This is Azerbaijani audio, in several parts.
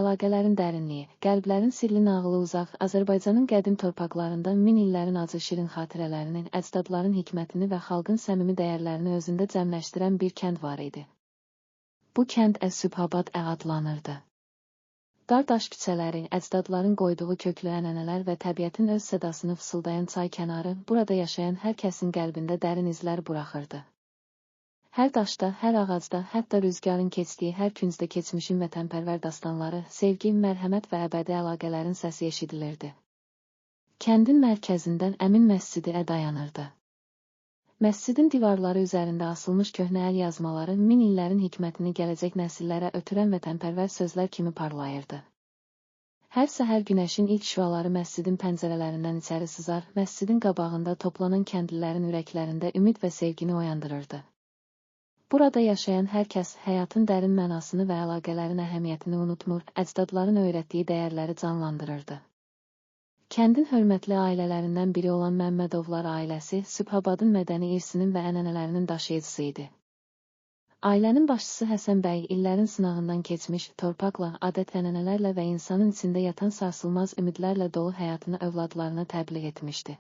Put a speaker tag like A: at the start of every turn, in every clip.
A: əlaqələrin dərinliyi, qəlblərin sirli nağılı uzaq, Azərbaycanın qədim torpaqlarında min illərin acı şirin xatirələrinin, əcdadların hikmətini və xalqın səmimi dəyərlərini özündə cəmləşdirən bir kənd var idi. Bu kənd Sübhabad adlanırdı. Dar daş küçələri, əcdadların qoyduğu köklü ənənələr və təbiətin öz sədasını fısıldayan çay kənarı, burada yaşayan hər kəsin qəlbində dərin izlər buraxırdı. Hər daşda, hər ağacda, hətta rüzgarın keçdiyi hər küncdə keçmişin vətənpərvər dastanları, sevgi, mərhəmət və əbədi əlaqələrin səsi eşidilirdi. Kəndin mərkəzindən Əmin məscidi dayanırdı. Məscidin divarları üzərində asılmış köhnə əl yazmaları min illərin hikmətini gələcək nəsillərə ötürən vətənpərvər sözlər kimi parlayırdı. Hər səhər günəşin ilk şüaları məscidin pəncərələrindən içəri sızar, məscidin qabağında toplanan kəndlilərin ürəklərində ümid və sevgini oyandırırdı. Burada yaşayan hər kəs həyatın dərin mənasını və əlaqələrin əhəmiyyətini unutmur, əcdadların öyrətdiyi dəyərləri canlandırırdı. Kəndin hörmətli ailələrindən biri olan Məmmədovlar ailəsi Sübhabadın mədəni irsinin və ənənələrinin daşıyıcısı idi. Ailənin başçısı Həsən bəy illərin sınağından keçmiş, torpaqla, adət-ənənələrlə və insanın içində yatan sarsılmaz ümidlərlə dolu həyatını övladlarına təbliğ etmişdi.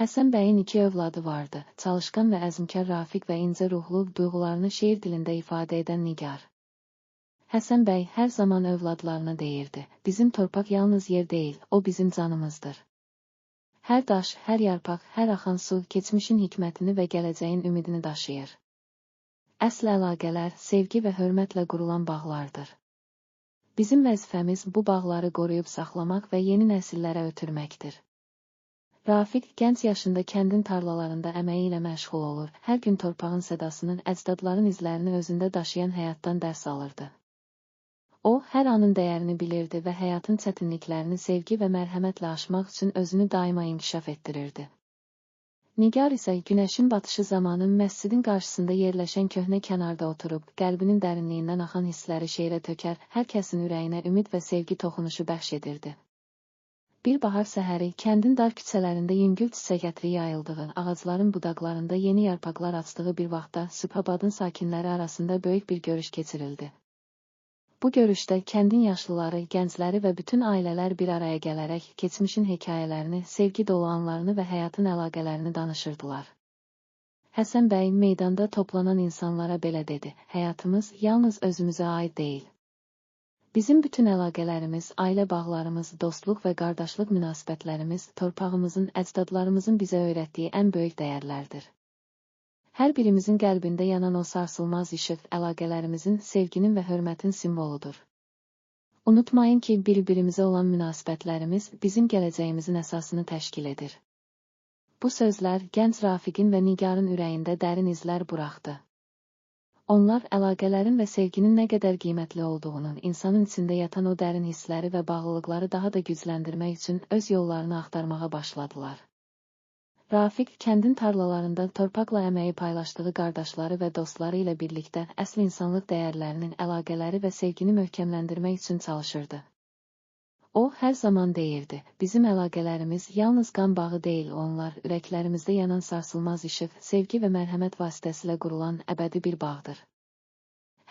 A: Həsən bəyin 2 övladı vardı, çalışqan və əzmkar Rafiq və incə ruhlu, duyğularını şeir dilində ifadə edən Nigar. Həsən bəy hər zaman övladlarına deyirdi, bizim torpaq yalnız yer deyil, o bizim canımızdır. Hər daş, hər yarpaq, hər axan su, keçmişin hikmətini və gələcəyin ümidini daşıyır. Əsl əlaqələr, sevgi və hörmətlə qurulan bağlardır. Bizim vəzifəmiz bu bağları qoruyub saxlamaq və yeni nəsillərə ötürməkdir. Rafiq gənc yaşında kəndin tarlalarında əməyi ilə məşğul olur, hər gün torpağın sədasının, əcdadların izlərini özündə daşıyan həyatdan dərs alırdı. O, hər anın dəyərini bilirdi və həyatın çətinliklərini sevgi və mərhəmətlə aşmaq üçün özünü daima inkişaf etdirirdi. Nigar isə günəşin batışı zamanı məscidin qarşısında yerləşən köhnə kənarda oturub, qəlbinin dərinliyindən axan hissləri şeirə tökər, hər kəsin ürəyinə ümid və sevgi toxunuşu bəxş edirdi. Bir bahar səhəri, kəndin dar küçələrində yüngül çiçək ətri yayıldığı, ağacların budaqlarında yeni yarpaqlar açdığı bir vaxtda Sübhabadın sakinləri arasında böyük bir görüş keçirildi. Bu görüşdə kəndin yaşlıları, gəncləri və bütün ailələr bir araya gələrək keçmişin hekayələrini, sevgi dolu anlarını və həyatın əlaqələrini danışırdılar. Həsən bəy meydanda toplanan insanlara belə dedi, həyatımız yalnız özümüzə aid deyil. Bizim bütün əlaqələrimiz, ailə bağlarımız, dostluq və qardaşlıq münasibətlərimiz, torpağımızın, əcdadlarımızın bizə öyrətdiyi ən böyük dəyərlərdir. Hər birimizin qəlbində yanan o sarsılmaz işıq, əlaqələrimizin, sevginin və hörmətin simvoludur. Unutmayın ki, bir-birimizə olan münasibətlərimiz bizim gələcəyimizin əsasını təşkil edir. Bu sözlər gənc Rafiqin və Nigarın ürəyində dərin izlər buraxdı. Onlar əlaqələrin və sevginin nə qədər qiymətli olduğunu, insanın içində yatan o dərin hissləri və bağlılıqları daha da gücləndirmək üçün öz yollarını axtarmağa başladılar. Rafiq kəndin tarlalarında torpaqla əməyi paylaşdığı qardaşları və dostları ilə birlikdə əsl insanlıq dəyərlərinin, əlaqələri və sevgini möhkəmləndirmək üçün çalışırdı. O, hər zaman deyirdi, bizim əlaqələrimiz yalnız qan bağı deyil, onlar ürəklərimizdə yanan sarsılmaz işıq, sevgi və mərhəmət vasitəsilə qurulan əbədi bir bağdır.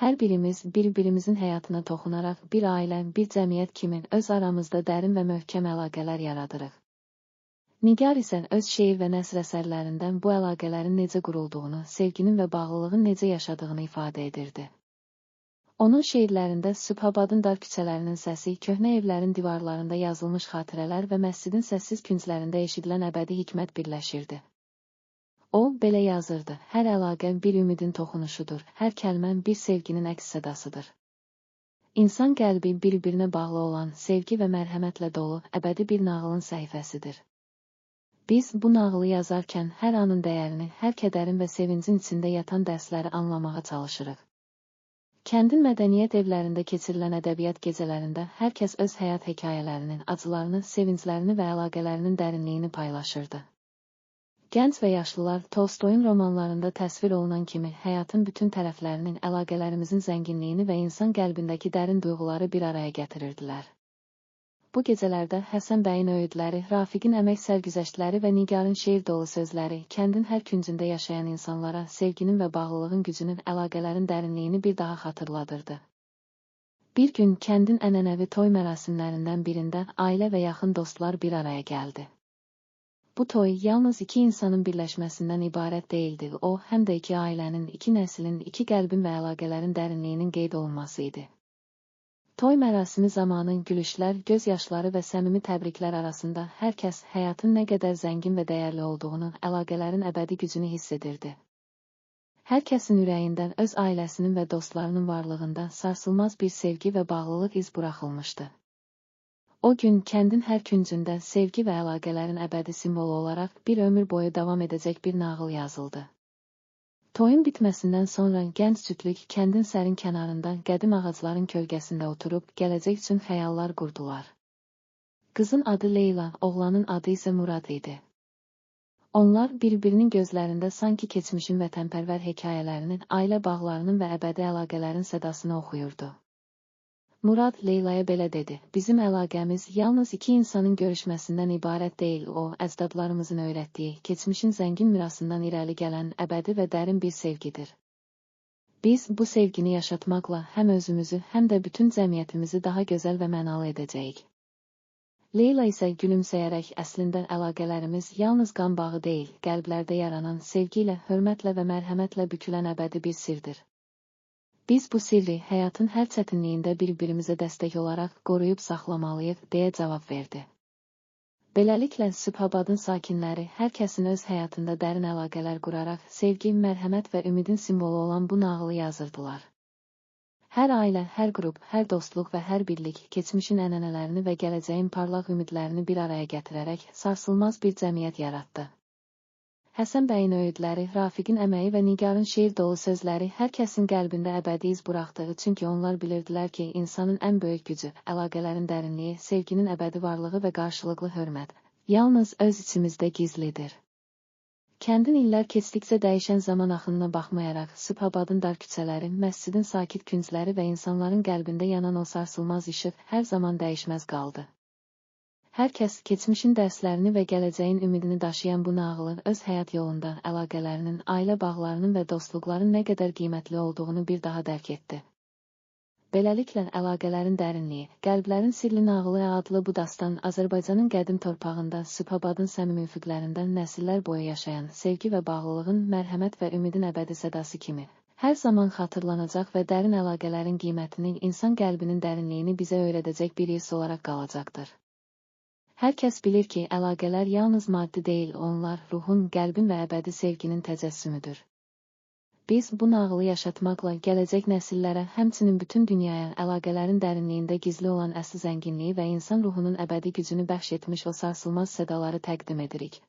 A: Hər birimiz bir-birimizin həyatına toxunaraq bir ailə, bir cəmiyyət kimi öz aramızda dərin və möhkəm əlaqələr yaradırıq. Nigar isə öz şeir və nəsr əsərlərindən bu əlaqələrin necə qurulduğunu, sevginin və bağlılığın necə yaşadığını ifadə edirdi. Onun şeirlərində Sübhabadın dar küçələrinin səsi, köhnə evlərin divarlarında yazılmış xatirələr və məscidin səssiz künclərində eşidilən əbədi hikmət birləşirdi. O, belə yazırdı, hər əlaqə bir ümidin toxunuşudur, hər kəlmə bir sevginin əks sədasıdır. İnsan qəlbi bir-birinə bağlı olan, sevgi və mərhəmətlə dolu, əbədi bir nağılın səhifəsidir. Biz bu nağılı yazarkən hər anın dəyərini, hər kədərin və sevincin içində yatan dərsləri anlamağa çalışırıq. Kəndin mədəniyyət evlərində keçirilən ədəbiyyat gecələrində hər kəs öz həyat hekayələrinin, acılarını, sevinclərini və əlaqələrinin dərinliyini paylaşırdı. Gənc və yaşlılar Tolstoyun romanlarında təsvir olunan kimi həyatın bütün tərəflərinin, əlaqələrimizin zənginliyini və insan qəlbindəki dərin duyğuları bir araya gətirirdilər. Bu gecələrdə Həsən bəyin öyüdləri, Rafiqin əmək sərgüzəştləri və Nigarın şeir dolu sözləri kəndin hər küncündə yaşayan insanlara sevginin və bağlılığın gücünün, əlaqələrin dərinliyini bir daha xatırladırdı. Bir gün kəndin ənənəvi toy mərasimlərindən birində ailə və yaxın dostlar bir araya gəldi. Bu toy yalnız iki insanın birləşməsindən ibarət değildi, o, həm də iki ailənin, iki nəslin, iki qəlbin və əlaqələrin dərinliyinin qeyd olunması idi. Toy mərasimi zamanı gülüşlər, göz yaşları və səmimi təbriklər arasında hər kəs həyatın nə qədər zəngin və dəyərli olduğunu, əlaqələrin əbədi gücünü hiss edirdi. Hər kəsin ürəyindən öz ailəsinin və dostlarının varlığında sarsılmaz bir sevgi və bağlılıq iz buraxılmışdı. O gün kəndin hər küncündə sevgi və əlaqələrin əbədi simvolu olaraq bir ömür boyu davam edəcək bir nağıl yazıldı. Toyun bitməsindən sonra gənc cütlük kəndin sərin kənarında qədim ağacların kölgəsində oturub gələcək üçün xəyallar qurdular. Qızın adı Leyla, oğlanın adı isə Murad idi. Onlar bir-birinin gözlərində sanki keçmişin vətənpərvər hekayələrinin, ailə bağlarının və əbədi əlaqələrin sədasını oxuyurdu. Murad Leylaya belə dedi: "Bizim əlaqəmiz yalnız iki insanın görüşməsindən ibarət deyil, o, əcdadlarımızın öyrətdiyi, keçmişin zəngin mirasından irəli gələn əbədi və dərin bir sevgidir. Biz bu sevgini yaşatmaqla həm özümüzü, həm də bütün cəmiyyətimizi daha gözəl və mənalı edəcəyik." Leyla isə gülümsəyərək, əslində əlaqələrimiz yalnız qan bağı deyil, qəlblərdə yaranan sevgi ilə, hörmətlə və mərhəmətlə bükülən əbədi bir sirdir. Biz bu sirri həyatın hər çətinliyində bir-birimizə dəstək olaraq qoruyub saxlamalıyıq, deyə cavab verdi. Beləliklə, Sübhabadın sakinləri hər kəsin öz həyatında dərin əlaqələr quraraq, sevgi, mərhəmət və ümidin simvolu olan bu nağılı yazırdılar. Hər ailə, hər qrup, hər dostluq və hər birlik keçmişin ənənələrini və gələcəyin parlaq ümidlərini bir araya gətirərək sarsılmaz bir cəmiyyət yaratdı. Həsən bəyin öyüdləri, Rafiqin əməyi və Nigarın şeir dolu sözləri hər kəsin qəlbində əbədi iz buraxdı, çünki onlar bilirdilər ki, insanın ən böyük gücü, əlaqələrin dərinliyi, sevginin əbədi varlığı və qarşılıqlı hörmət yalnız öz içimizdə gizlidir. Kəndin illər keçdikcə dəyişən zaman axınına baxmayaraq, Sübhabadın dar küçələri, məscidin sakit küncləri və insanların qəlbində yanan o sarsılmaz işıq hər zaman dəyişməz qaldı. Hər kəs keçmişin dərslərini və gələcəyin ümidini daşıyan bu nağılı öz həyat yolunda əlaqələrinin, ailə bağlarının və dostluqların nə qədər qiymətli olduğunu bir daha dərk etdi. Beləliklə, əlaqələrin dərinliyi, qəlblərin sirli nağılı adlı bu dastan Azərbaycanın qədim torpağında Sübhabadın səmimi üfüqlərindən nəsillər boyu yaşayan sevgi və bağlılığın, mərhəmət və ümidin əbədi sədası kimi hər zaman xatırlanacaq və dərin əlaqələrin qiymətini, insan qəlbinin dərinliyini bizə öyrədəcək bir his olaraq qalacaqdır. Hər kəs bilir ki, əlaqələr yalnız maddi deyil, onlar ruhun, qəlbin və əbədi sevginin təcəssümüdür. Biz bu nağılı yaşatmaqla gələcək nəsillərə, həmçinin bütün dünyaya əlaqələrin dərinliyində gizli olan əsl zənginliyi və insan ruhunun əbədi gücünü bəxş etmiş o sarsılmaz sədaları təqdim edirik.